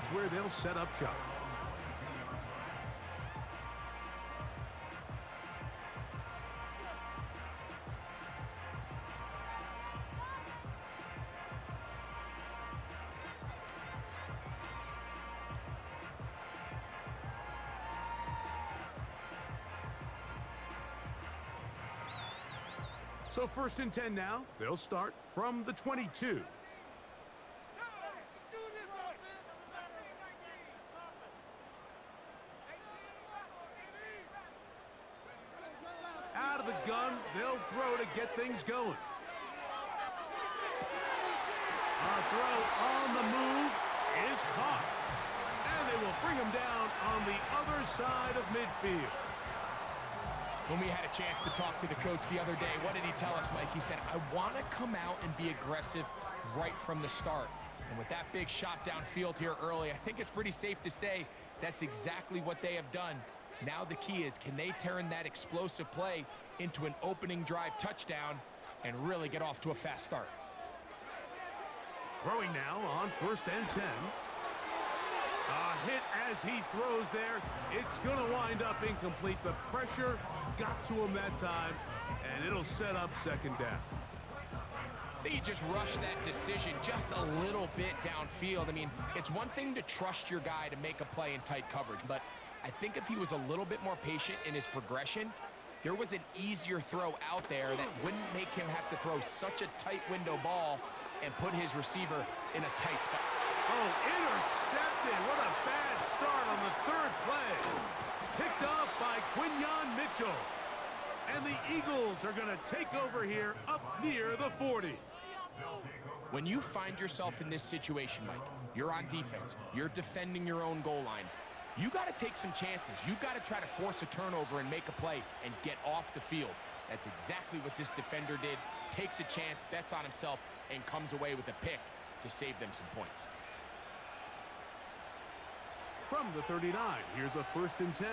that's where they'll set up shop. So 1st and 10 now. They'll start from the 22. Out of the gun, they'll throw to get things going. A throw on the move is caught. And they will bring him down on the other side of midfield. When we had a chance to talk to the coach the other day, what did he tell us, Mike? He said, I want to come out and be aggressive right from the start. And with that big shot downfield here early, I think it's pretty safe to say that's exactly what they have done. Now the key is, can they turn that explosive play into an opening drive touchdown and really get off to a fast start? Throwing now on 1st and 10. A hit as he throws there. It's going to wind up incomplete. The pressure got to him that time, and it'll set up 2nd down. I think he just rushed that decision just a little bit downfield. I mean, it's one thing to trust your guy to make a play in tight coverage, but I think if he was a little bit more patient in his progression, there was an easier throw out there that wouldn't make him have to throw such a tight window ball and put his receiver in a tight spot. Oh, intercepted. What a bad start on the 3rd play. Picked off by Quinyon Mitchell. And the Eagles are going to take over here up near the 40. When you find yourself in this situation, Mike, you're on defense, you're defending your own goal line, you got to take some chances. You got to try to force a turnover and make a play and get off the field. That's exactly what this defender did. Takes a chance, bets on himself, and comes away with a pick to save them some points. From the 39, here's a 1st and 10.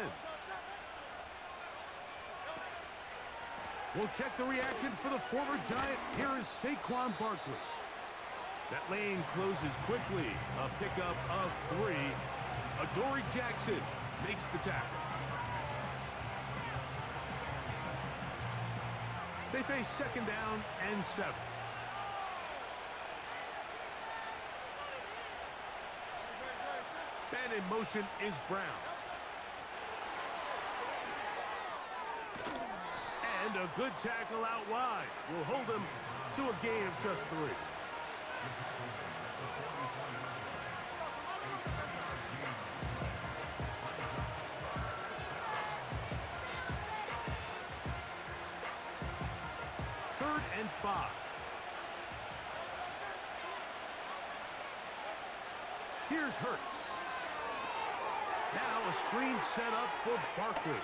We'll check the reaction for the former Giant. Here is Saquon Barkley. That lane closes quickly. A pickup of 3. Adoree Jackson makes the tackle. They face 2nd down and 7. And in motion is Brown. And a good tackle out wide will hold him to a gain of just 3. Third and 5. Here's Hurts. Now a screen set up for Barkley.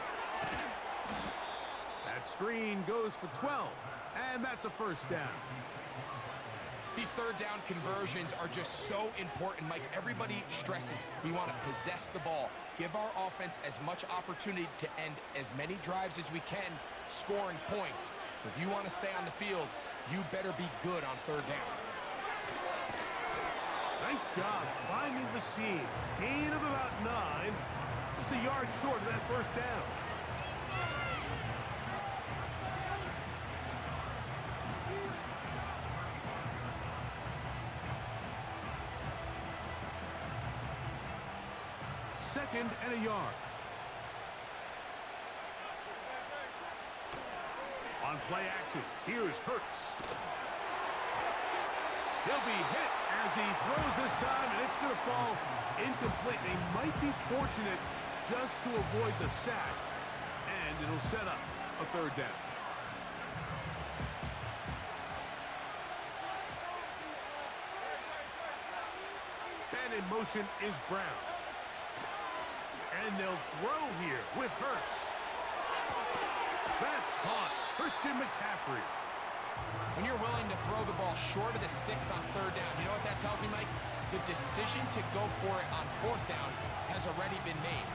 That screen goes for 12, and that's a 1st down. These 3rd down conversions are just so important, Mike. Everybody stresses we want to possess the ball, give our offense as much opportunity to end as many drives as we can, scoring points. So if you want to stay on the field, you better be good on 3rd down. Nice job finding the seam. Gain of about 9. Just a yard short of that 1st down. Second and a yard. On play action, here's Hurts. He'll be hit as he throws this time, and it's going to fall incomplete. They might be fortunate just to avoid the sack, and it'll set up a 3rd down. And in motion is Brown. And they'll throw here with Hurts. That's caught. Christian McCaffrey. When you're willing to throw the ball short of the sticks on 3rd down, you know what that tells me, Mike? The decision to go for it on 4th down has already been made.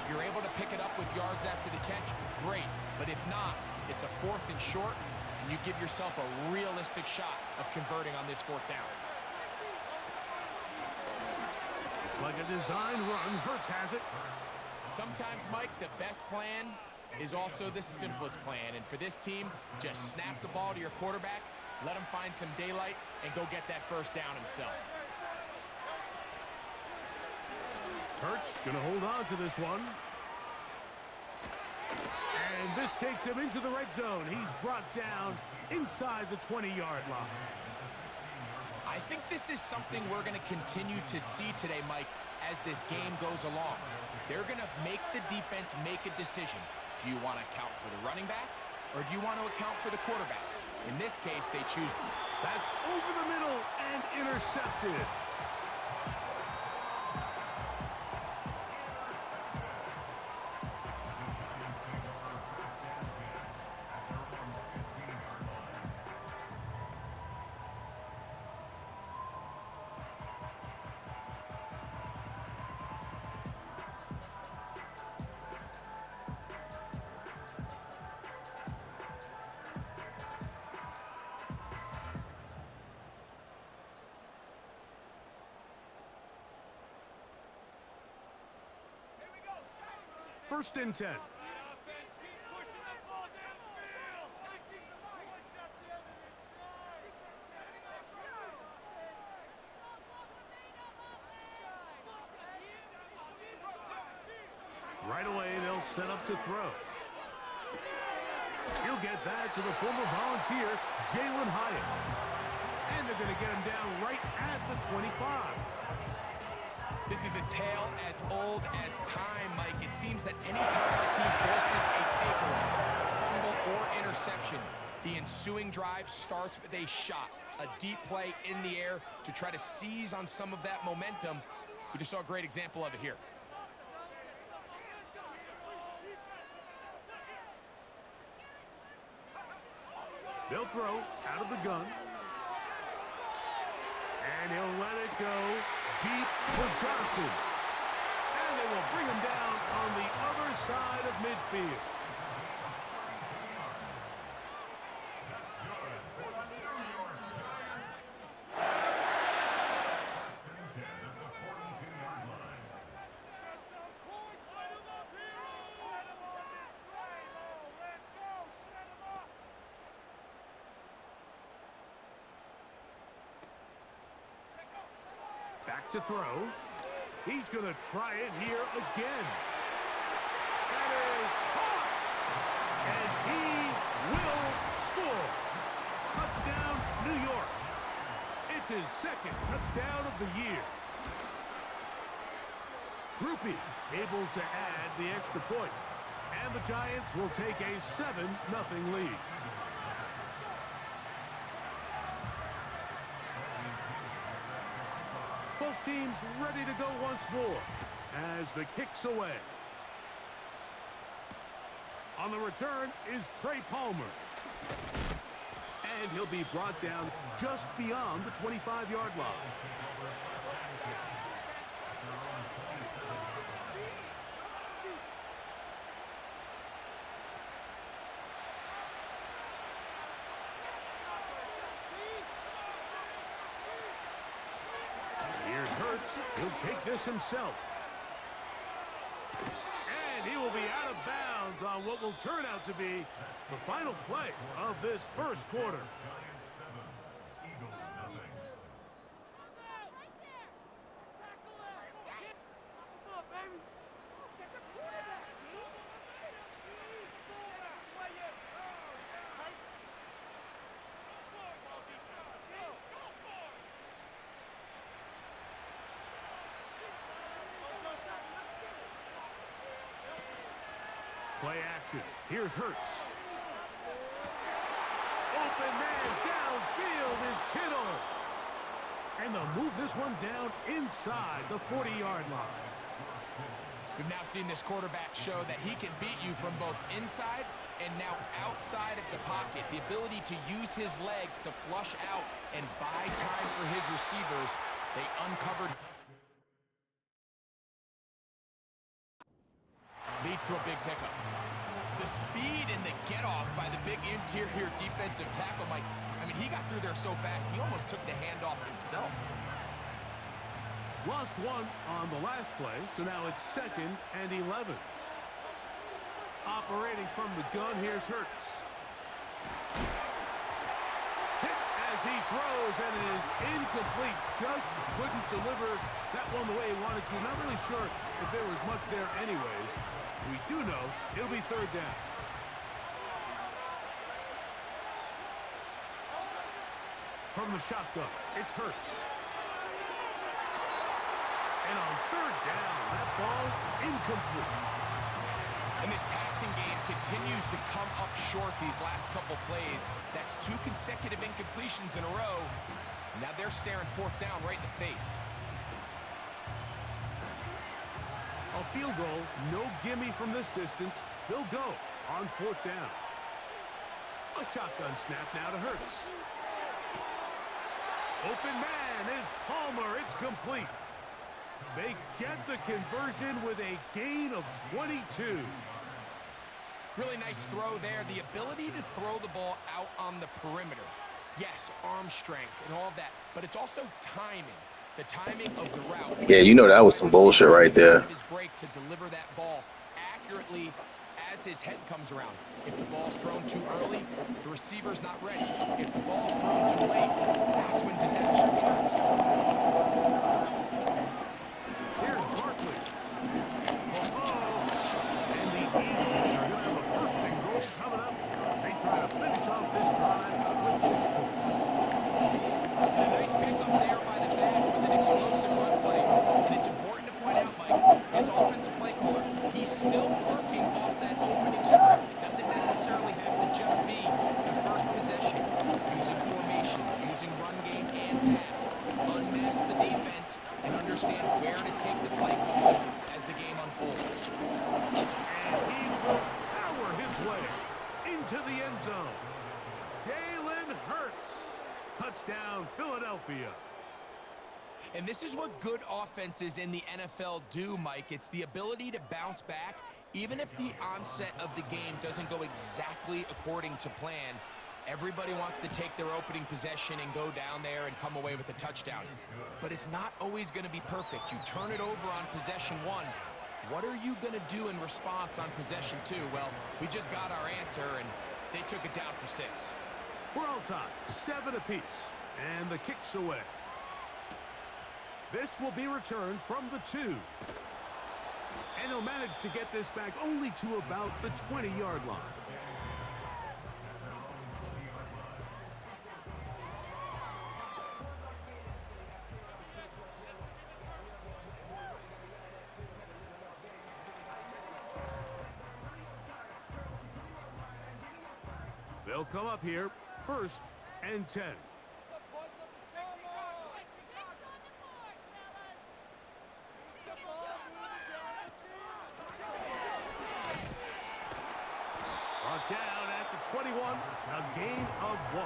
If you're able to pick it up with yards after the catch, great. But if not, it's a 4th and short, and you give yourself a realistic shot of converting on this 4th down. Looks like a design run. Hurts has it. Sometimes, Mike, the best plan is also the simplest plan. And for this team, just snap the ball to your quarterback, let him find some daylight, and go get that first down himself. Hurts going to hold on to this one. And this takes him into the red zone. He's brought down inside the 20-yard line. I think this is something we're going to continue to see today, Mike, as this game goes along. They're going to make the defense make a decision. Do you want to account for the running back, or do you want to account for the quarterback? In this case, they choose. That's over the middle and intercepted. First and 10. Right away, they'll set up to throw. He'll get that to the former Volunteer, Jalen Hyatt. And they're going to get him down right at the 25. This is a tale as old as time, Mike. It seems that any time a team forces a takeaway, fumble, or interception, the ensuing drive starts with a shot, a deep play in the air to try to seize on some of that momentum. We just saw a great example of it here. They'll throw out of the gun. And he'll let it go deep for Johnson. And they will bring him down on the other side of midfield. Back to throw. He's going to try it here again. That is caught. And he will score. Touchdown, New York. It's his second touchdown of the year. Groupie able to add the extra point. And the Giants will take a 7-0 lead. Both teams ready to go once more as the kick's away. On the return is Trey Palmer. And he'll be brought down just beyond the 25-yard line. Here's Hurts. He'll take this himself. And he will be out of bounds on what will turn out to be the final play of this first quarter. Play action. Here's Hurts. Open man downfield is Kittle. And they'll move this one down inside the 40-yard line. We've now seen this quarterback show that he can beat you from both inside and now outside of the pocket. The ability to use his legs to flush out and buy time for his receivers. They uncovered. Leads to a big pickup. The speed and the get-off by the big interior defensive tackle, Mike. I mean, he got through there so fast, he almost took the handoff himself. Lost one on the last play, so now it's 2nd and 11. Operating from the gun, here's Hurts. Hit as he throws, and it is incomplete. Just couldn't deliver that one the way he wanted to. Not really sure if there was much there anyways. We do know it'll be 3rd down. From the shotgun, it's Hurts. And on 3rd down, that ball incomplete. And this passing game continues to come up short these last couple plays. That's 2 consecutive incompletions in a row. Now they're staring 4th down right in the face. A field goal, no gimme from this distance. They'll go on 4th down. A shotgun snap now to Hurts. Open man is Palmer. It's complete. They get the conversion with a gain of 22. Really nice throw there. The ability to throw the ball out on the perimeter. Yes, arm strength and all of that, but it's also timing. The timing of the route. Yeah, you know that was some bullshit right there. His break to deliver that ball accurately as his head comes around. If the ball's thrown too early, the receiver's not ready. If the ball's thrown too late, that's when disaster strikes. Here's Barkley. And the Eagles are going to have a 1st and goal coming up. They try to finish off this drive with 6 points. And a nice pickup there by the back with an explosive run play. And it's important to point out, Mike, his offensive play caller, he's still working off that opening script. It doesn't necessarily have to just be the first possession. Using formations, using run game and pass. Unmask the defense and understand where to take the play call as the game unfolds. And he will power his way into the end zone. Jalen Hurts. Touchdown, Philadelphia. And this is what good offenses in the NFL do, Mike. It's the ability to bounce back, even if the onset of the game doesn't go exactly according to plan. Everybody wants to take their opening possession and go down there and come away with a touchdown. But it's not always going to be perfect. You turn it over on possession 1. What are you going to do in response on possession 2? Well, we just got our answer, and they took it down for 6. We're all tied, 7 apiece, and the kick's away. This will be returned from the 2. And he'll manage to get this back only to about the 20-yard line. They'll come up here, 1st and 10. Brought down at the 21, a gain of 1.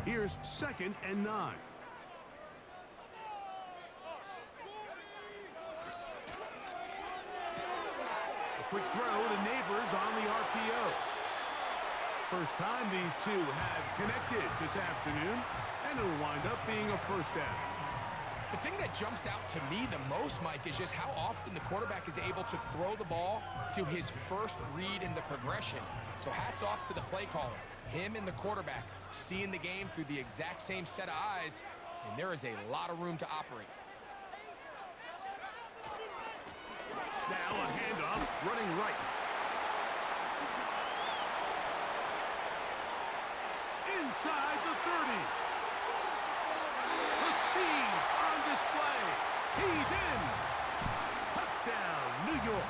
Here's 2nd and 9. A quick throw to Neighbors on the RPO. First time these two have connected this afternoon, and it'll wind up being a 1st down. The thing that jumps out to me the most, Mike, is just how often the quarterback is able to throw the ball to his first read in the progression. So hats off to the play caller. Him and the quarterback seeing the game through the exact same set of eyes, and there is a lot of room to operate. Now a handoff, running right. Inside the 30. The speed on display. He's in. Touchdown, New York.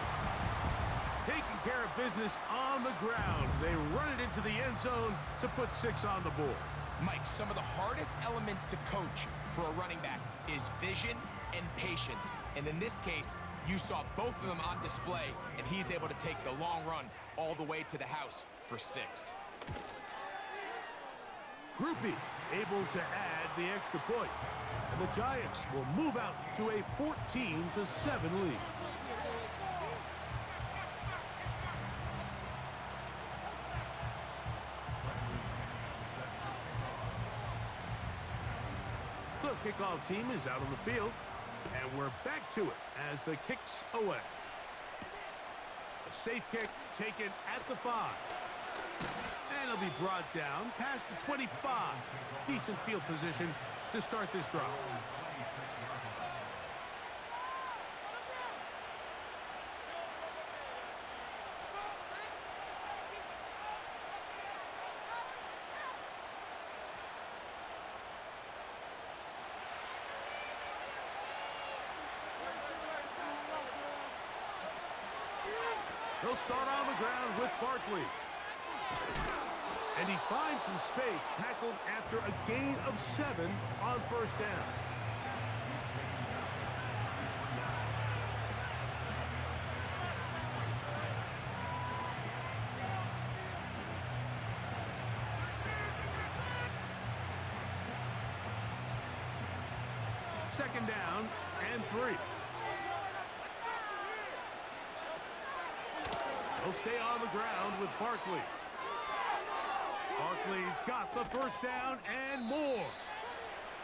Taking care of business on the ground. They run it into the end zone to put 6 on the board. Mike, some of the hardest elements to coach for a running back is vision and patience. And in this case, You saw both of them on display, and he's able to take the long run all the way to the house for 6. Groupie able to add the extra point. And the Giants will move out to a 14-7 lead. The kickoff team is out on the field, and we're back to it as the kick's away. A safe kick taken at the 5. And it'll be brought down past the 25. Decent field position to start this drive. He'll start on the ground with Barkley. And he finds some space, tackled after a gain of 7 on first down. Second down and 3. He'll stay on the ground with Barkley. Barkley's got the first down and more.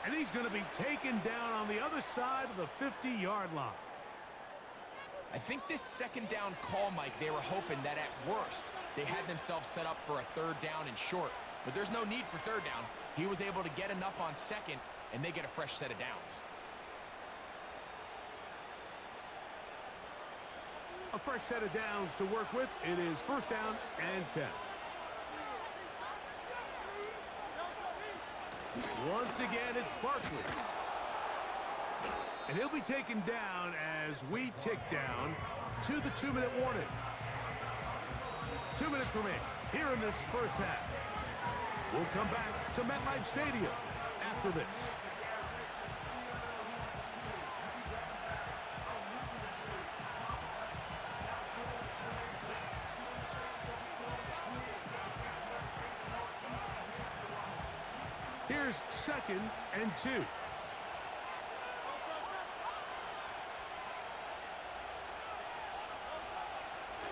And he's going to be taken down on the other side of the 50-yard line. I think this second down call, Mike, they were hoping that at worst they had themselves set up for a third down and short. But there's no need for third down. He was able to get enough on second, and they get a fresh set of downs. A fresh set of downs to work with. It is first down and 10. Once again, it's Barkley. And he'll be taken down as we tick down to the 2-minute warning. 2 minutes remain here in this first half. We'll come back to MetLife Stadium after this. Here's second and 2.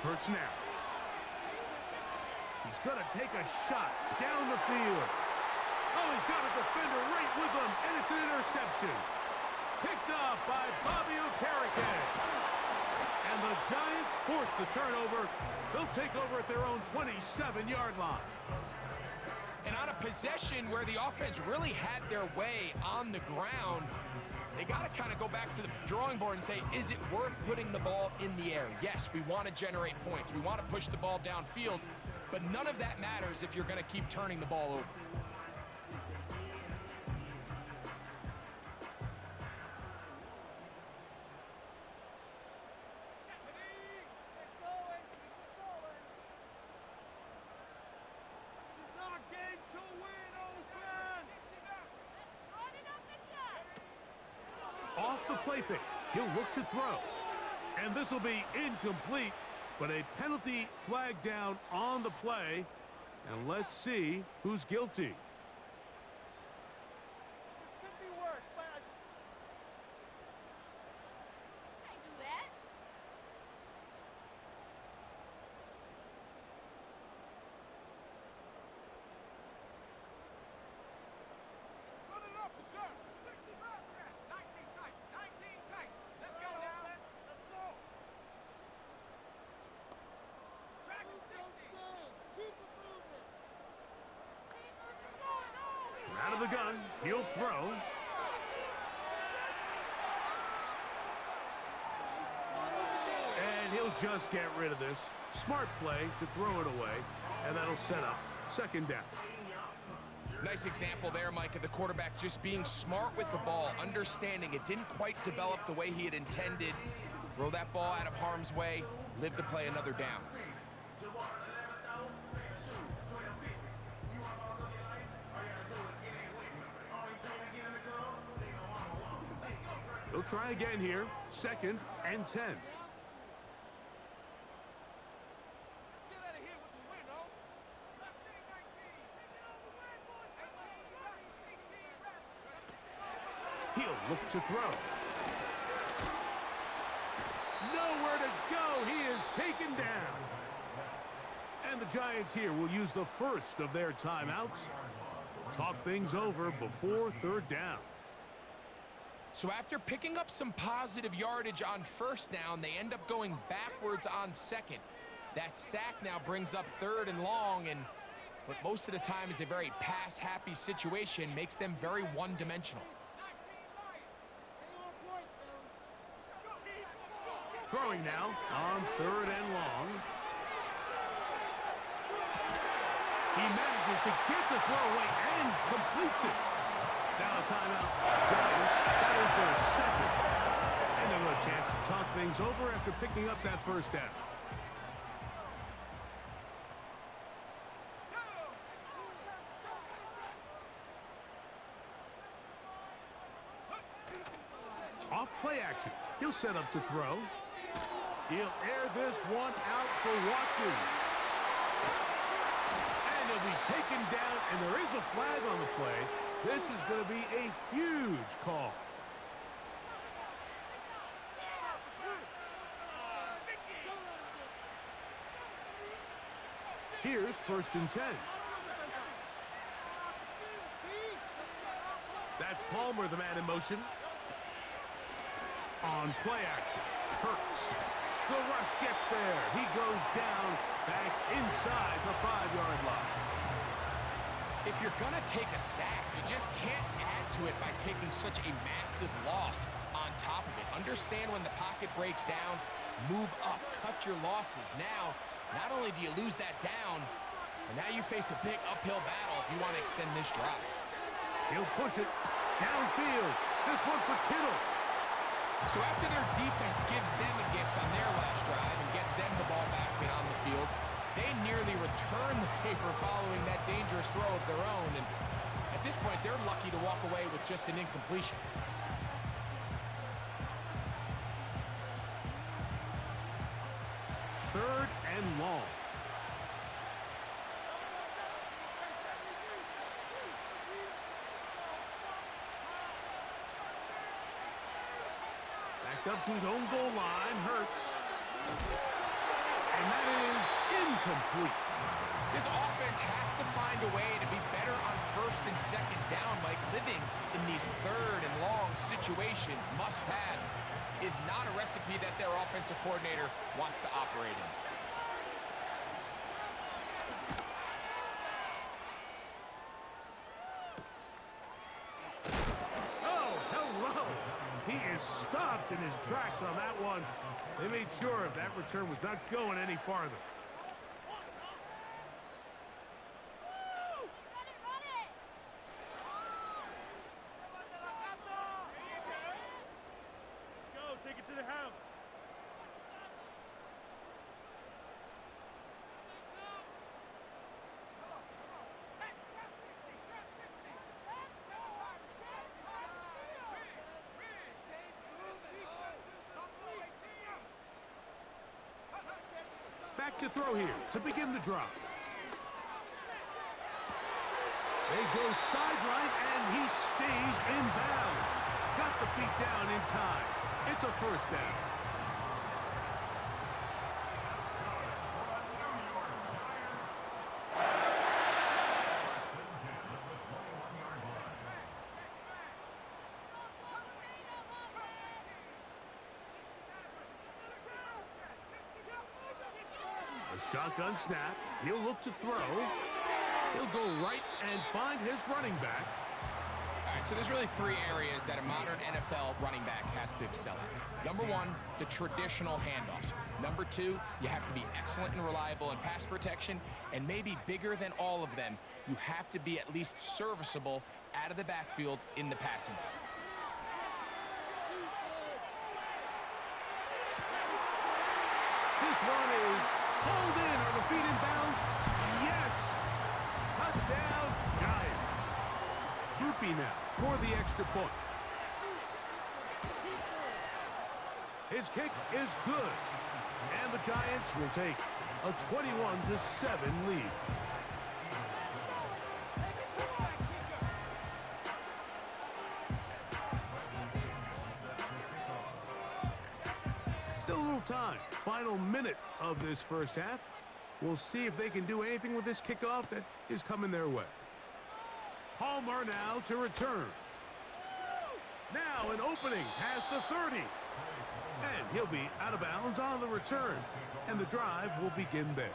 Hurts now. He's going to take a shot down the field. Oh, he's got a defender right with him, and it's an interception. Picked off by Bobby Okereke. And the Giants force the turnover. They'll take over at their own 27-yard line. And on a possession where the offense really had their way on the ground, they got to kind of go back to the drawing board and say, is it worth putting the ball in the air? Yes, we want to generate points. We want to push the ball downfield, but none of that matters if you're going to keep turning the ball over. Off the play fake, he'll look to throw. And this will be incomplete, but a penalty flag down on the play. And let's see who's guilty. Out of the gun, he'll throw. And he'll just get rid of this. Smart play to throw it away, and that'll set up second down. Nice example there, Mike, of the quarterback just being smart with the ball, understanding it didn't quite develop the way he had intended. Throw that ball out of harm's way, live to play another down. He'll They'll try again here. 2nd and 10. He'll look to throw. Nowhere to go. He is taken down. And the Giants here will use the first of their timeouts. Talk things over before 3rd down. So after picking up some positive yardage on 1st down, they end up going backwards on 2nd. That sack now brings up 3rd and long, and what most of the time is a very pass-happy situation makes them very one-dimensional. Throwing now on 3rd and long. He manages to get the throw away and completes it. Now a timeout. Giants, that is their 2nd. And they'll have a chance to talk things over after picking up that 1st down. Off play action. He'll set up to throw. He'll air this one out for Watkins. And he'll be taken down, and there is a flag on the play. This is going to be a huge call. Here's 1st and 10. That's Palmer, the man in motion. On play action, Hurts. The rush gets there. He goes down back inside the 5-yard line. If you're going to take a sack, you just can't add to it by taking such a massive loss on top of it. Understand when the pocket breaks down, move up, cut your losses. Now, not only do you lose that down, but now you face a big uphill battle if you want to extend this drive. He'll push it downfield. This one for Kittle. So after their defense gives them a gift on their last drive and gets them the ball back and on the field, they nearly return the favor following that dangerous throw of their own. And at this point, they're lucky to walk away with just an incompletion. Third and long. Up to his own goal line, Hurts. And that is incomplete. This offense has to find a way to be better on 1st and 2nd down, Mike. Living in these 3rd and long situations, must pass, is not a recipe that their offensive coordinator wants to operate in. He is stopped in his tracks on that one. They made sure that return was not going any farther. Let's go, take it to the house. Back to throw here to begin the drive. They go sideline, and he stays in bounds. Got the feet down in time. It's a 1st down. A shotgun snap. He'll look to throw. He'll go right and find his running back. All right, so there's really 3 areas that a modern NFL running back has to excel at. Number 1, the traditional handoffs. Number 2, you have to be excellent and reliable in pass protection. And maybe bigger than all of them, you have to be at least serviceable out of the backfield in the passing game. This one is pulled in. Are the feet in bounds? Yes! Touchdown, Giants. Groupie now for the extra point. His kick is good. And the Giants will take a 21-7 lead. Still a little time. Final minute of this first half. We'll see if they can do anything with this kickoff that is coming their way. Palmer now to return. Now an opening past the 30. And he'll be out of bounds on the return. And the drive will begin there.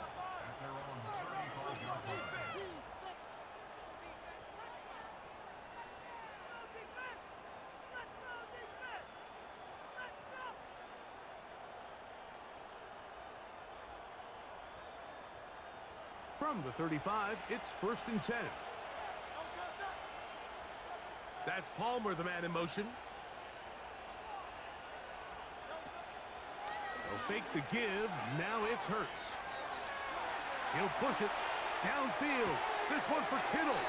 From the 35, it's 1st and 10. That's Palmer, the man in motion. They'll fake the give. Now it's Hurts. He'll push it downfield. This one for Kittle.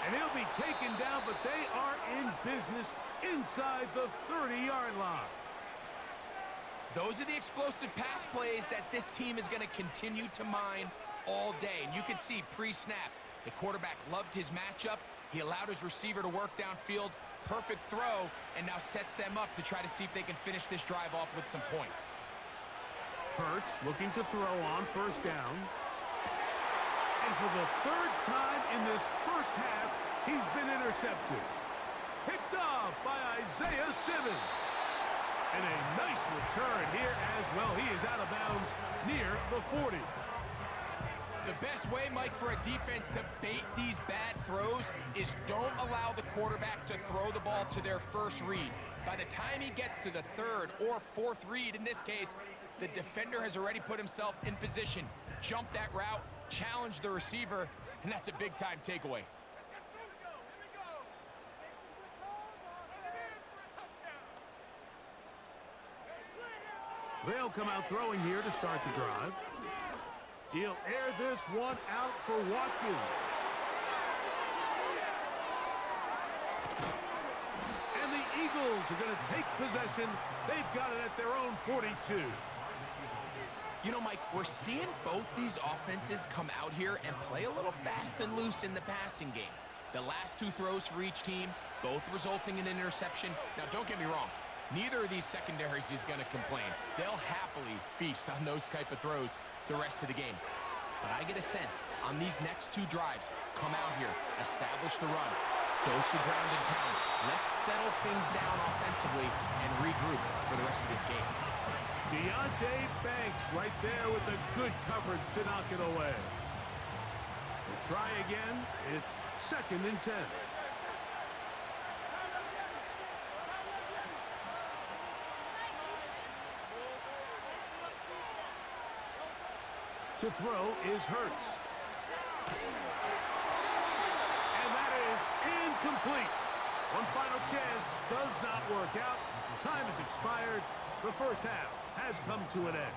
And he'll be taken down, but they are in business inside the 30-yard line. Those are the explosive pass plays that this team is going to continue to mine all day. And you can see pre-snap, the quarterback loved his matchup. He allowed his receiver to work downfield. Perfect throw, and now sets them up to try to see if they can finish this drive off with some points. Hurts looking to throw on 1st down. And for the 3rd time in this first half, he's been intercepted. Picked off by Isaiah Simmons. And a nice return here as well. He is out of bounds near the 40. The best way, Mike, for a defense to bait these bad throws is don't allow the quarterback to throw the ball to their first read. By the time he gets to the 3rd or 4th read, in this case, the defender has already put himself in position, jump that route, challenge the receiver, and that's a big-time takeaway. They'll come out throwing here to start the drive. He'll air this one out for Watkins. And the Eagles are going to take possession. They've got it at their own 42. You know, Mike, we're seeing both these offenses come out here and play a little fast and loose in the passing game. The last 2 throws for each team, both resulting in an interception. Now, don't get me wrong. Neither of these secondaries is going to complain. They'll happily feast on those type of throws the rest of the game. But I get a sense on these next 2 drives, come out here, establish the run, go some ground and pound. Let's settle things down offensively and regroup for the rest of this game. Deontay Banks right there with the good coverage to knock it away. We'll try again. It's 2nd and 10. To throw is Hurts. And that is incomplete. One final chance does not work out. Time has expired. The first half has come to an end.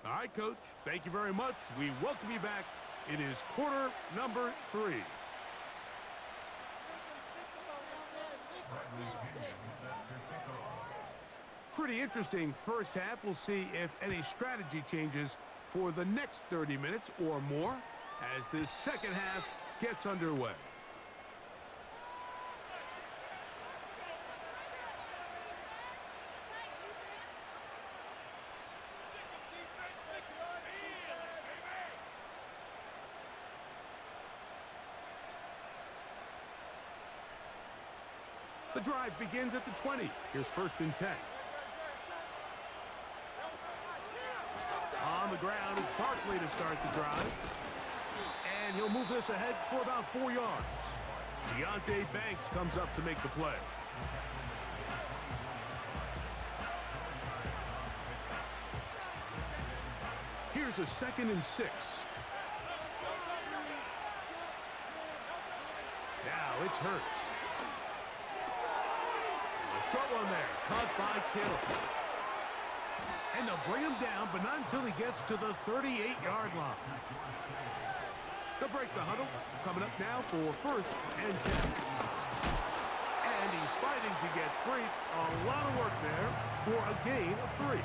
All right, Coach. Thank you very much. We welcome you back. It is quarter number 3. Pretty interesting first half. We'll see if any strategy changes for the next 30 minutes or more as this second half gets underway. The drive begins at the 20. Here's 1st and 10. On the ground, it's Barkley to start the drive. And he'll move this ahead for about 4 yards. Deontay Banks comes up to make the play. Here's a 2nd and 6. Now it's Hurts. A short one there, caught by Kittle. And they'll bring him down, but not until he gets to the 38-yard line. They'll break the huddle. Coming up now for first and 10. And he's fighting to get free. A lot of work there for a gain of 3.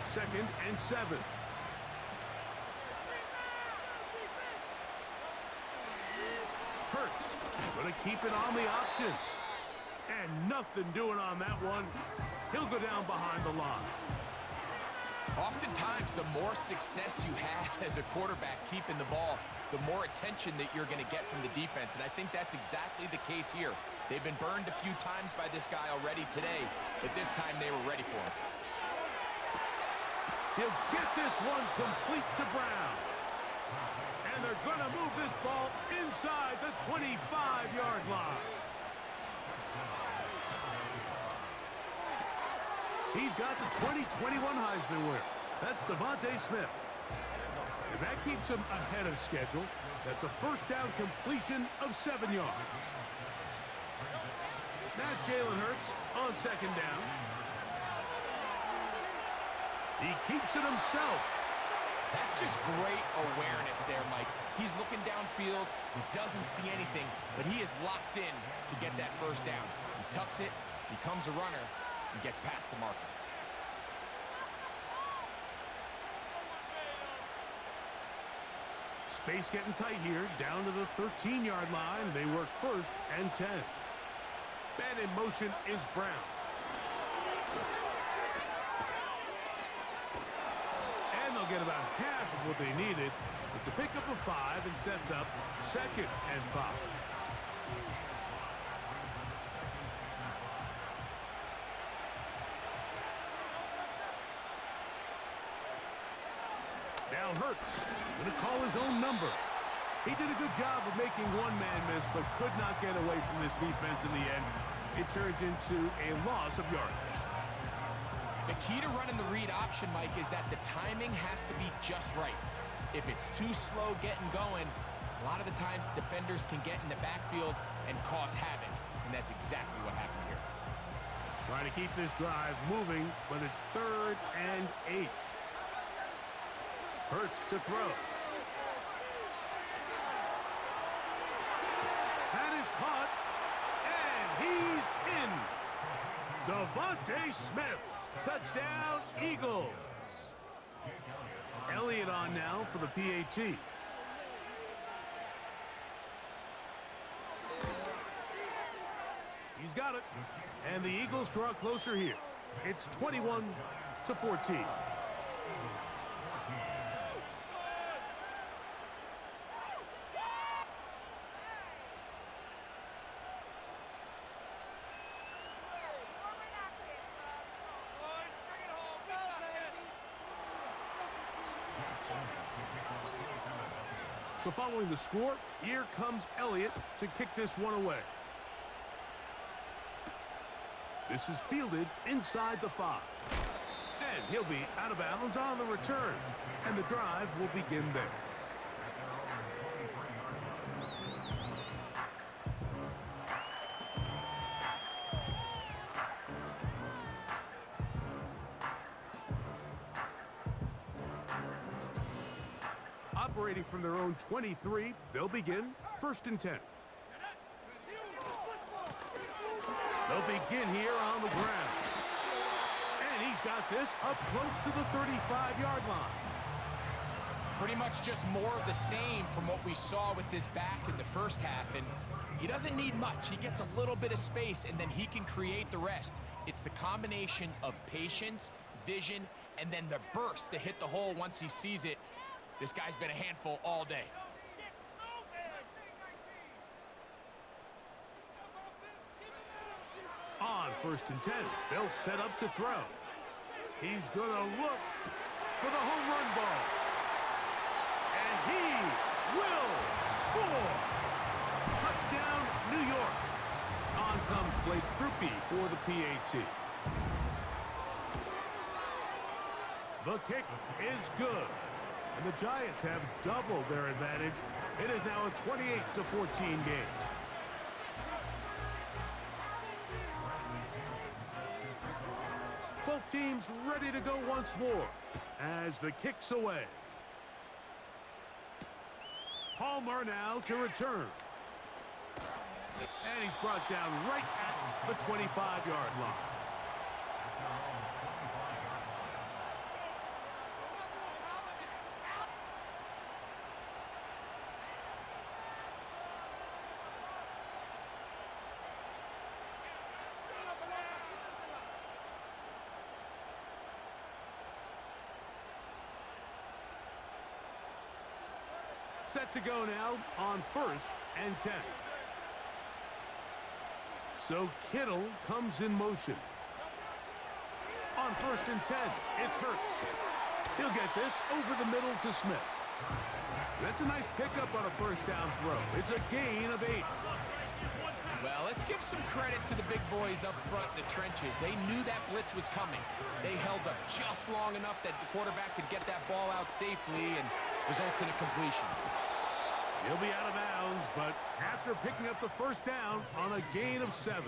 Second and 7. Hurts going to keep it on the option. And nothing doing on that one. He'll go down behind the line. Oftentimes, the more success you have as a quarterback keeping the ball, the more attention that you're going to get from the defense. And I think that's exactly the case here. They've been burned a few times by this guy already today, but this time they were ready for him. He'll get this one complete to Brown. And they're going to move this ball inside the 25-yard line. He's got the 2021 Heisman winner. That's Devontae Smith. And that keeps him ahead of schedule. That's a first down completion of 7 yards. Now Jalen Hurts on second down. He keeps it himself. That's just great awareness there, Mike. He's looking downfield. He doesn't see anything, but he is locked in to get that first down. He tucks it, becomes a runner, and gets past the marker. Space getting tight here, down to the 13-yard line. They work first and 10. Man in motion is Brown. And they'll get about half of what they needed. It's a pickup of 5 and sets up second and 5. Now Hurts going to call his own number. He did a good job of making one man miss, but could not get away from this defense in the end. It turns into a loss of yardage. The key to running the read option, Mike, is that the timing has to be just right. If it's too slow getting going, a lot of the times defenders can get in the backfield and cause havoc, and that's exactly what happened here. Trying to keep this drive moving, but it's third and 8. Hurts to throw. That is caught, and he's in. Devontae Smith, touchdown Eagles. Elliott on now for the PAT. He's got it, and the Eagles draw closer here. It's 21-14. So following the score, here comes Elliott to kick this one away. This is fielded inside the 5. And he'll be out of bounds on the return. And the drive will begin there. Operating from their own 23, they'll begin first and 10. They'll begin here on the ground. And he's got this up close to the 35-yard line. Pretty much just more of the same from what we saw with this back in the first half. And he doesn't need much. He gets a little bit of space, and then he can create the rest. It's the combination of patience, vision, and then the burst to hit the hole once he sees it. This guy's been a handful all day. On first and 10, they'll set up to throw. He's going to look for the home run ball. And he will score. Touchdown, New York. On comes Blake Krupe for the PAT. The kick is good. And the Giants have doubled their advantage. It is now a 28-14 game. Both teams ready to go once more as the kick's away. Palmer now to return. And he's brought down right at the 25-yard line. Set to go now on 1st and 10. So Kittle comes in motion. On 1st and 10, it's Hurts. He'll get this over the middle to Smith. That's a nice pickup on a first down throw. It's a gain of 8. Well, let's give some credit to the big boys up front in the trenches. They knew that blitz was coming. They held up just long enough that the quarterback could get that ball out safely and results in a completion. He'll be out of bounds, but after picking up the first down on a gain of 7.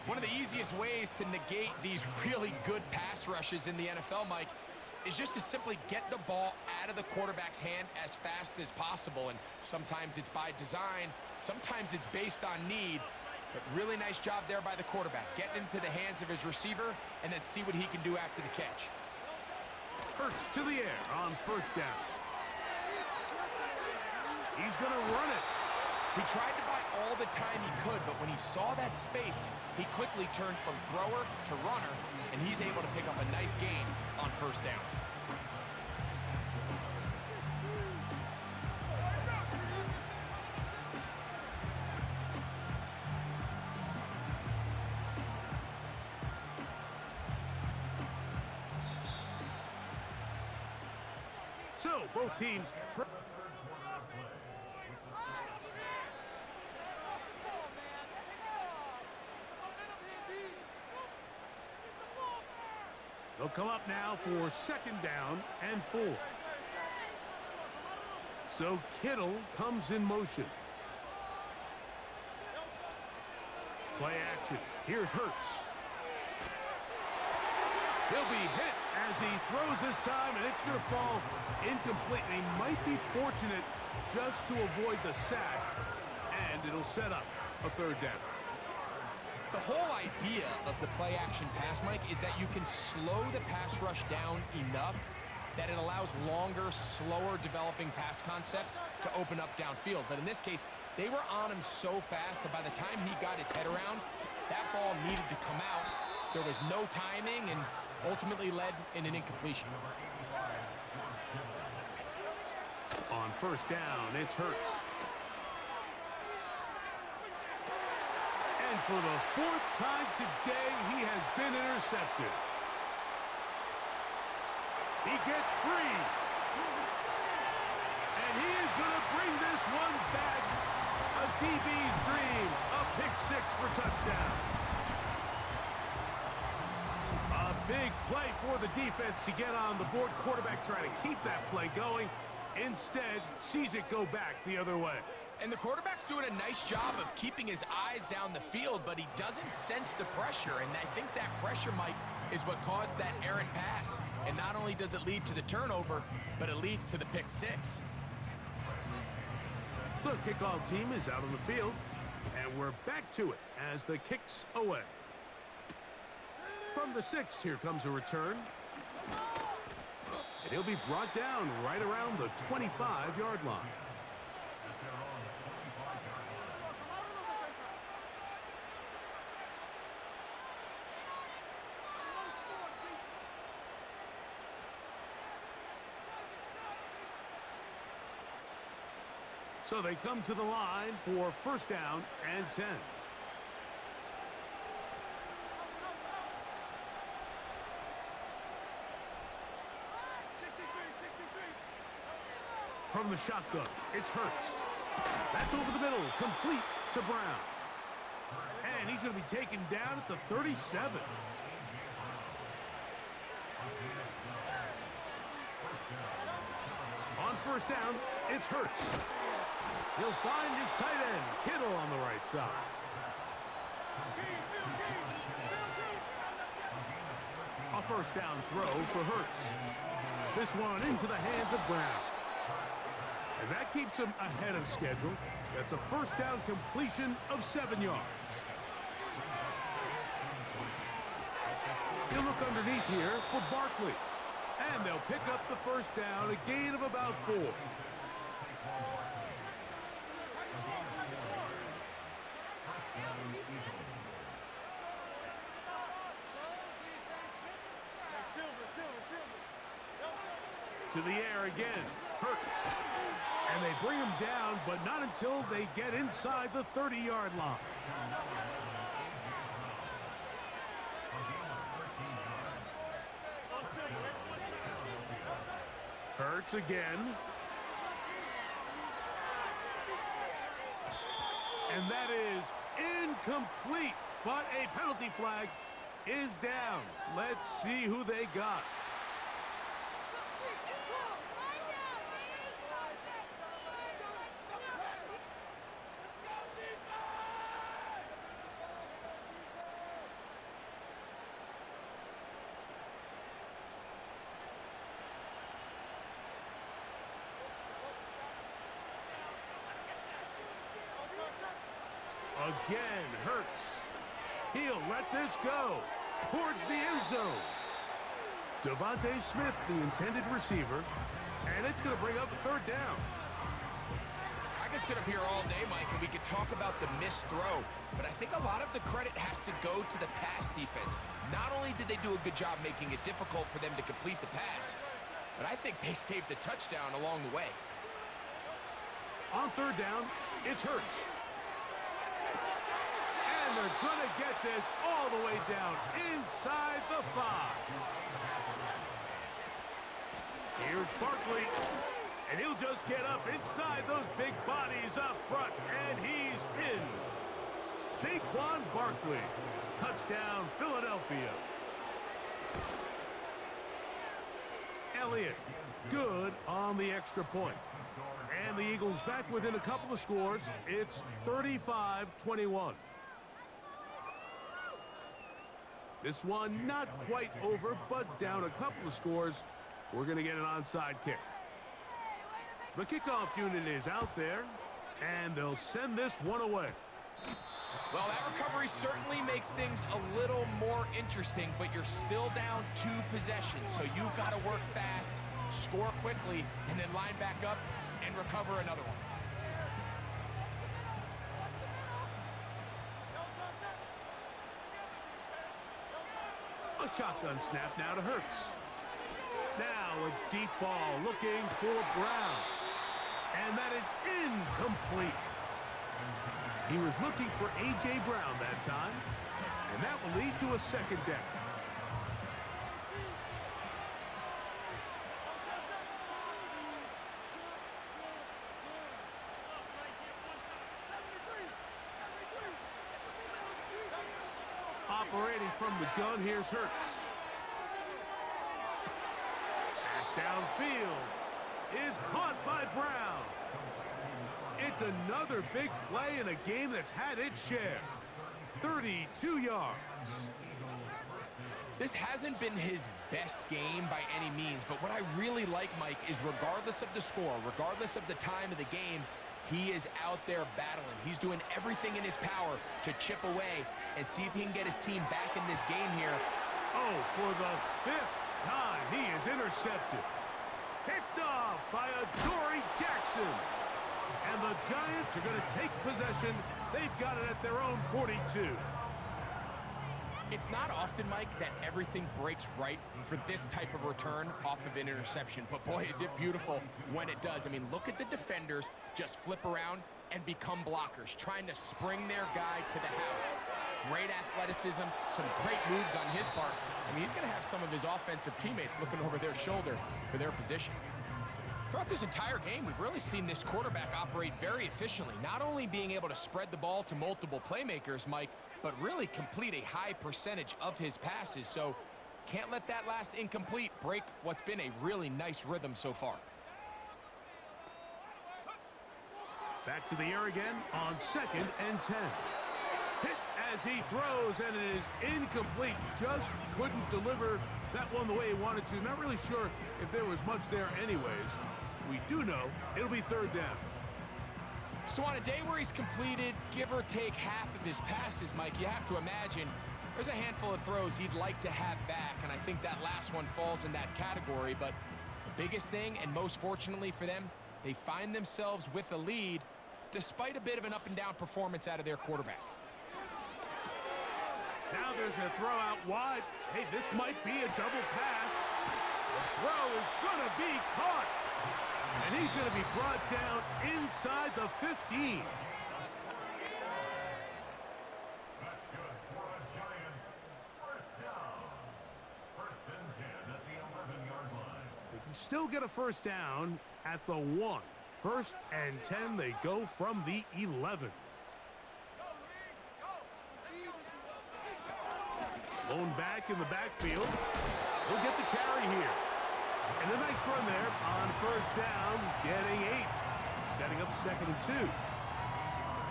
One of the easiest ways to negate these really good pass rushes in the NFL, Mike, is just to simply get the ball out of the quarterback's hand as fast as possible. And sometimes it's by design, sometimes it's based on need. But really nice job there by the quarterback, getting into the hands of his receiver and then see what he can do after the catch. Hurts to the air on first down. He's going to run it. He tried to buy all the time he could, but when he saw that space, he quickly turned from thrower to runner, and he's able to pick up a nice gain on first down. So both teams they'll come up now for second down and 4. So Kittle comes in motion. Play action. Here's Hurts. He'll be hit as he throws this time, and it's going to fall incomplete. And he might be fortunate just to avoid the sack, and it'll set up a third down. The whole idea of the play-action pass, Mike, is that you can slow the pass rush down enough that it allows longer, slower developing pass concepts to open up downfield. But in this case, they were on him so fast that by the time he got his head around, that ball needed to come out. There was no timing and ultimately led in an incompletion. On first down, it's Hurts. And for the 4th time today, he has been intercepted. He gets free. And he is going to bring this one back. A DB's dream. A pick-6 for touchdown. A big play for the defense to get on the board. Quarterback trying to keep that play going. Instead, sees it go back the other way. And the quarterback's doing a nice job of keeping his eyes down the field, but he doesn't sense the pressure. And I think that pressure, Mike, is what caused that errant pass. And not only does it lead to the turnover, but it leads to the pick-6. The kickoff team is out on the field, and we're back to it as the kick's away. From the 6, here comes a return. And he'll be brought down right around the 25-yard line. So they come to the line for first down and 10. From the shotgun, it's Hurts. That's over the middle, complete to Brown. And he's going to be taken down at the 37. On first down, it's Hurts. He'll find his tight end, Kittle, on the right side. first down throw for Hurts. This one into the hands of Brown. And that keeps him ahead of schedule. That's a first down completion of 7 yards. He'll look underneath here for Barkley. And they'll pick up the first down, a gain of about 4. To the air again, Hurts. And they bring him down, but not until they get inside the 30-yard line. Hurts again. And that is incomplete, but a penalty flag is down. Let's see who they got. Again, Hurts. He'll let this go towards the end zone. Devontae Smith, the intended receiver, and it's going to bring up a third down. I could sit up here all day, Mike, and we could talk about the missed throw, but I think a lot of the credit has to go to the pass defense. Not only did they do a good job making it difficult for them to complete the pass, but I think they saved the touchdown along the way. On third down, it's Hurts. And they're going to get this all the way down inside the 5. Here's Barkley. And he'll just get up inside those big bodies up front. And he's in. Saquon Barkley. Touchdown, Philadelphia. Elliott, good on the extra point. And the Eagles back within a couple of scores. It's 35-21. This one not quite over, but down a couple of scores. We're going to get an onside kick. The kickoff unit is out there, and they'll send this one away. Well, that recovery certainly makes things a little more interesting, but you're still down 2 possessions, so you've got to work fast, score quickly, and then line back up and recover another one. A shotgun snap now to Hurts. Now a deep ball looking for Brown. And that is incomplete. He was looking for A.J. Brown that time. And that will lead to a second down. Operating from the gun, here's Hurts. Pass downfield is caught by Brown. It's another big play in a game that's had its share. 32 yards. This hasn't been his best game by any means, but what I really like, Mike, is regardless of the score, regardless of the time of the game, he is out there battling. He's doing everything in his power to chip away and see if he can get his team back in this game here. Oh, for the 5th time, he is intercepted. Picked off by Adoree Jackson. And the Giants are going to take possession. They've got it at their own 42. It's not often, Mike, that everything breaks right for this type of return off of an interception. But boy, is it beautiful when it does. I mean, look at the defenders just flip around and become blockers, trying to spring their guy to the house. Great athleticism, some great moves on his part. I mean, he's going to have some of his offensive teammates looking over their shoulder for their position. Throughout this entire game, we've really seen this quarterback operate very efficiently, not only being able to spread the ball to multiple playmakers, Mike, but really complete a high percentage of his passes. So can't let that last incomplete break what's been a really nice rhythm so far. Back to the air again on 2nd and 10. Hit as he throws, and it is incomplete. Just couldn't deliver that one the way he wanted to. Not really sure if there was much there anyways. We do know it'll be third down. So on a day where he's completed, give or take half of his passes, Mike, you have to imagine there's a handful of throws he'd like to have back, and I think that last one falls in that category. But the biggest thing, and most fortunately for them, they find themselves with a lead despite a bit of an up-and-down performance out of their quarterback. Now there's a throw out wide. Hey, this might be a double pass. The throw is going to be caught. And he's going to be brought down inside the 15. That's good for the Giants. First down. First and 10 at the 11-yard line. They can still get a first down at the 1. First and 10, they go from the 11. Lone back in the backfield. He'll get the carry here. And a nice run there on first down, getting 8. Setting up 2nd and 2.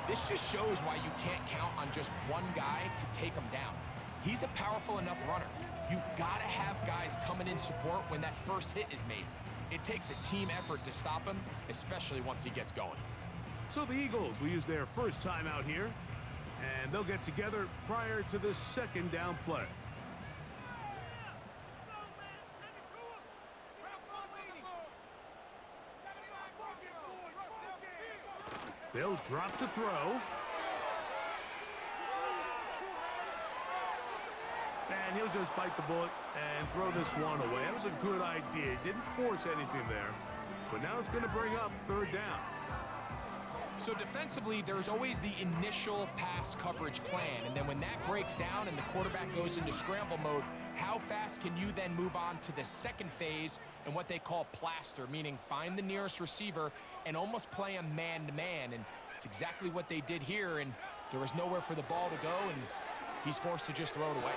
This just shows why you can't count on just one guy to take him down. He's a powerful enough runner. You gotta have guys coming in support when that first hit is made. It takes a team effort to stop him, especially once he gets going. So the Eagles will use their first time out here, and they'll get together prior to this 2nd down play. They'll drop to throw. And he'll just bite the bullet and throw this one away. That was a good idea. Didn't force anything there. But now it's going to bring up third down. So defensively, there's always the initial pass coverage plan. And then when that breaks down and the quarterback goes into scramble mode, how fast can you then move on to the second phase and what they call plaster, meaning find the nearest receiver and almost play him man-to-man. And it's exactly what they did here, and there was nowhere for the ball to go, and he's forced to just throw it away.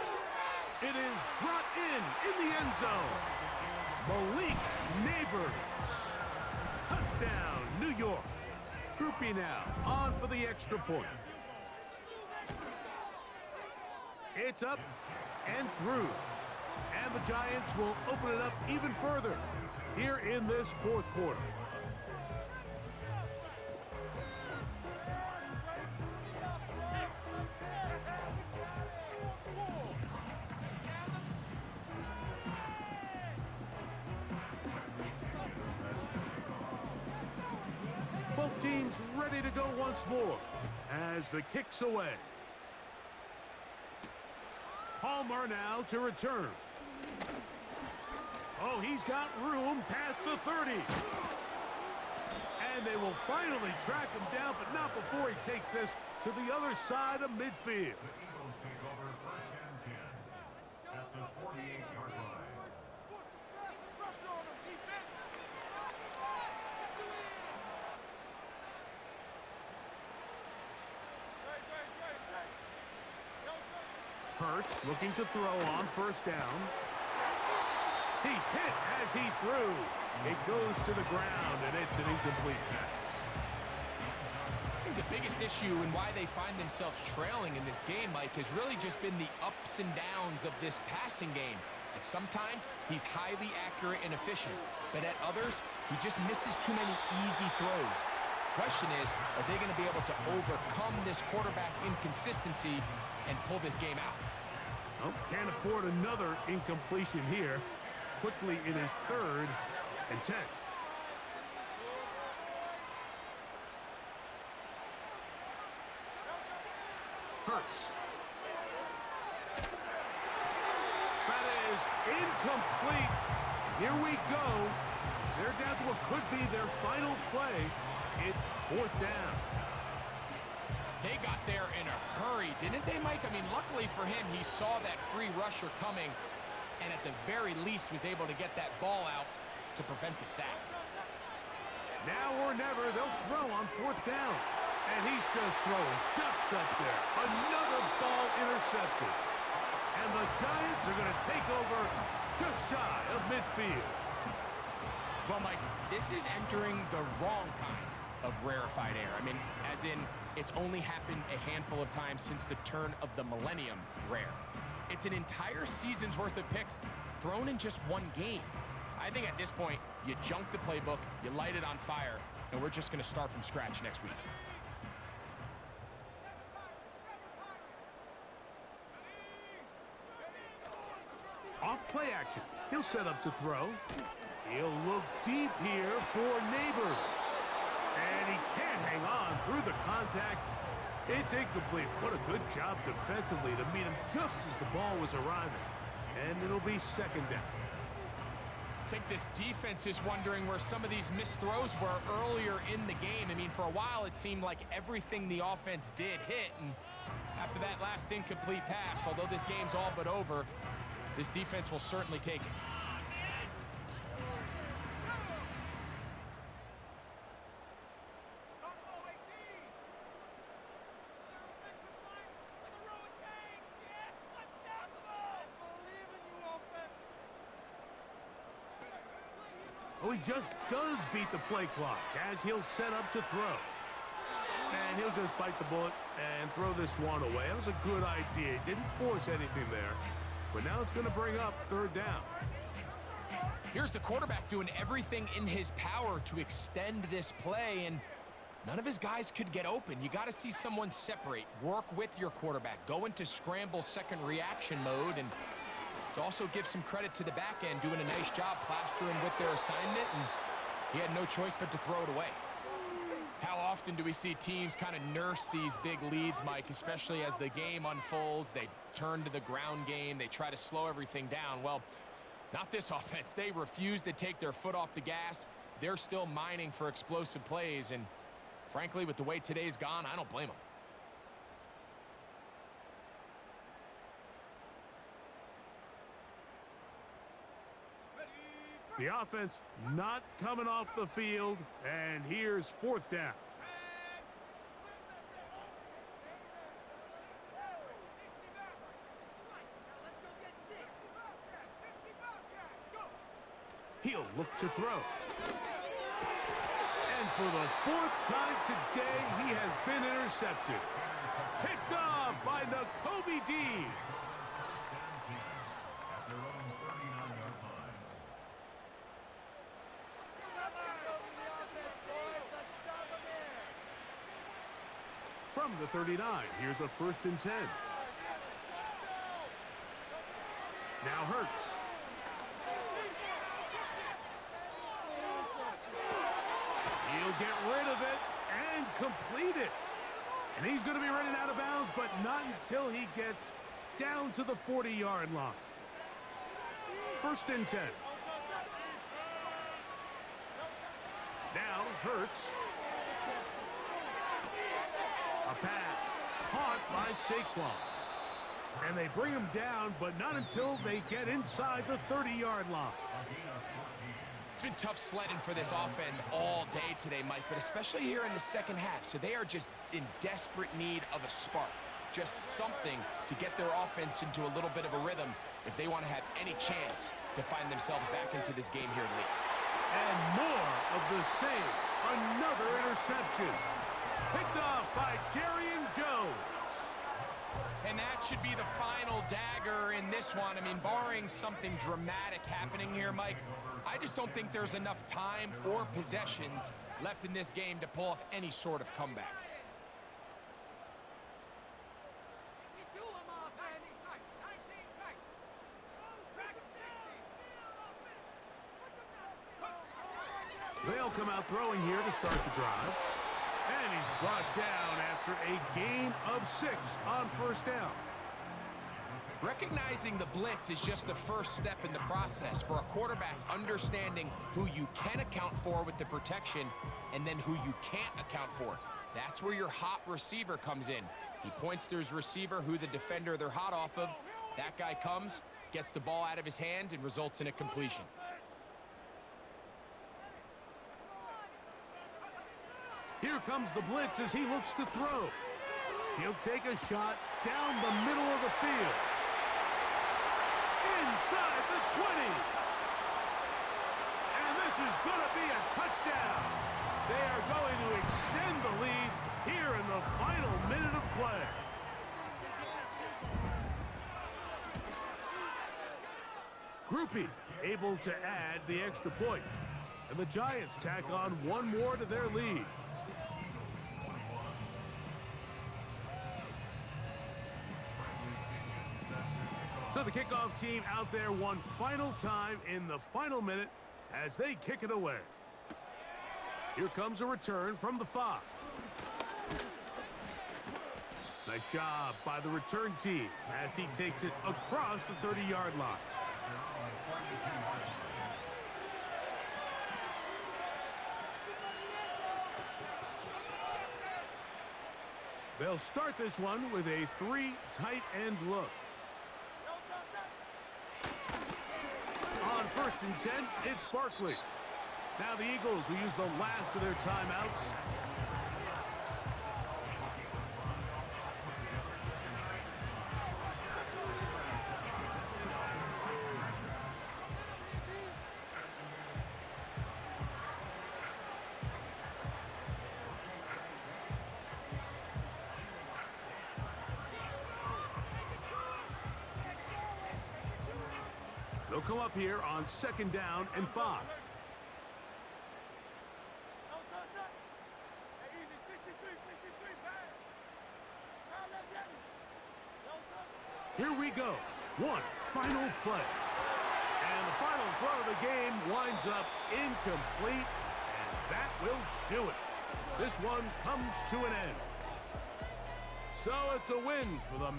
It is brought in the end zone. Malik Neighbors. Touchdown, New York. Groupie now on for the extra point. It's up and through. And the Giants will open it up even further here in this 4th quarter. Both teams ready to go once more as the kick's away. Palmer now to return. Oh, he's got room past the 30. And they will finally track him down, but not before he takes this to the other side of midfield. The Eagles take over first and 10 at the 48-yard line. Hurts looking to throw on first down. He's hit as he threw. It goes to the ground, and it's an incomplete pass. I think the biggest issue and why they find themselves trailing in this game, Mike, has really just been the ups and downs of this passing game. At sometimes, he's highly accurate and efficient, but at others, he just misses too many easy throws. Question is, are they going to be able to overcome this quarterback inconsistency and pull this game out? Oh, can't afford another incompletion here. Quickly in his 3rd and 10. Hurts. That is incomplete. Here we go. They're down to what could be their final play. It's 4th down. They got there in a hurry, didn't they, Mike? I mean, luckily for him, he saw that free rusher coming and at the very least was able to get that ball out to prevent the sack. Now or never, they'll throw on 4th down. And he's just throwing ducks up there. Another ball intercepted. And the Giants are going to take over just shy of midfield. Well, Mike, this is entering the wrong kind. of rarefied air. I mean, as in, it's only happened a handful of times since the turn of the millennium rare. It's an entire season's worth of picks thrown in just one game. I think at this point, you junk the playbook, you light it on fire, and we're just going to start from scratch next week. Off play action. He'll set up to throw. He'll look deep here for Neighbors. And he can't hang on through the contact. It's incomplete. What a good job defensively to meet him just as the ball was arriving. And it'll be second down. I think this defense is wondering where some of these missed throws were earlier in the game. I mean, for a while, it seemed like everything the offense did hit. And after that last incomplete pass, although this game's all but over, this defense will certainly take it. Oh, he just does beat the play clock as he'll set up to throw. And he'll just bite the bullet and throw this one away. That was a good idea. He didn't force anything there. But now it's going to bring up third down. Here's the quarterback doing everything in his power to extend this play, and none of his guys could get open. You got to see someone separate, work with your quarterback, go into scramble second reaction mode, and let's also give some credit to the back end doing a nice job plastering with their assignment, and he had no choice but to throw it away. How often do we see teams kind of nurse these big leads, Mike, especially as the game unfolds? They turn to the ground game. They try to slow everything down. Well, not this offense. They refuse to take their foot off the gas. They're still mining for explosive plays, and frankly, with the way today's gone, I don't blame them. The offense not coming off the field, and here's fourth down. He'll look to throw. And for the fourth time today, he has been intercepted. Picked off by Nakobe Dean. From the 39, here's a 1st and 10. Now Hurts. He'll get rid of it and complete it. And he's going to be running out of bounds, but not until he gets down to the 40-yard line. 1st and 10. Now Hurts. A pass caught by Saquon. And they bring him down, but not until they get inside the 30-yard line. It's been tough sledding for this offense all day today, Mike, but especially here in the second half. So they are just in desperate need of a spark, just something to get their offense into a little bit of a rhythm if they want to have any chance to find themselves back into this game here late. And more of the same. Another interception. Picked off by Jerry Jones. And that should be the final dagger in this one. I mean, barring something dramatic happening here, Mike, I just don't think there's enough time or possessions left in this game to pull off any sort of comeback. They'll come out throwing here to start the drive. And he's brought down after a gain of 6 on 1st down. Recognizing the blitz is just the first step in the process for a quarterback, understanding who you can account for with the protection and then who you can't account for. That's where your hot receiver comes in. He points to his receiver, who the defender they're hot off of. That guy comes, gets the ball out of his hand, and results in a completion. Here comes the blitz as he looks to throw. He'll take a shot down the middle of the field. Inside the 20. And this This is going to be a touchdown. They are going to extend the lead here in the final minute of play. Groupie able to add the extra point. And the Giants tack on one more to their lead. So the kickoff team out there one final time in the final minute as they kick it away. Here comes a return from the 5. Nice job by the return team as he takes it across the 30-yard line. They'll start this one with a 3 tight end look. On 1st and 10, it's Barkley. Now the Eagles will use the last of their timeouts. They'll come up here on 2nd down and 5. Here we go. One final play. And the final throw of the game winds up incomplete, and that will do it. This one comes to an end. So it's a win for the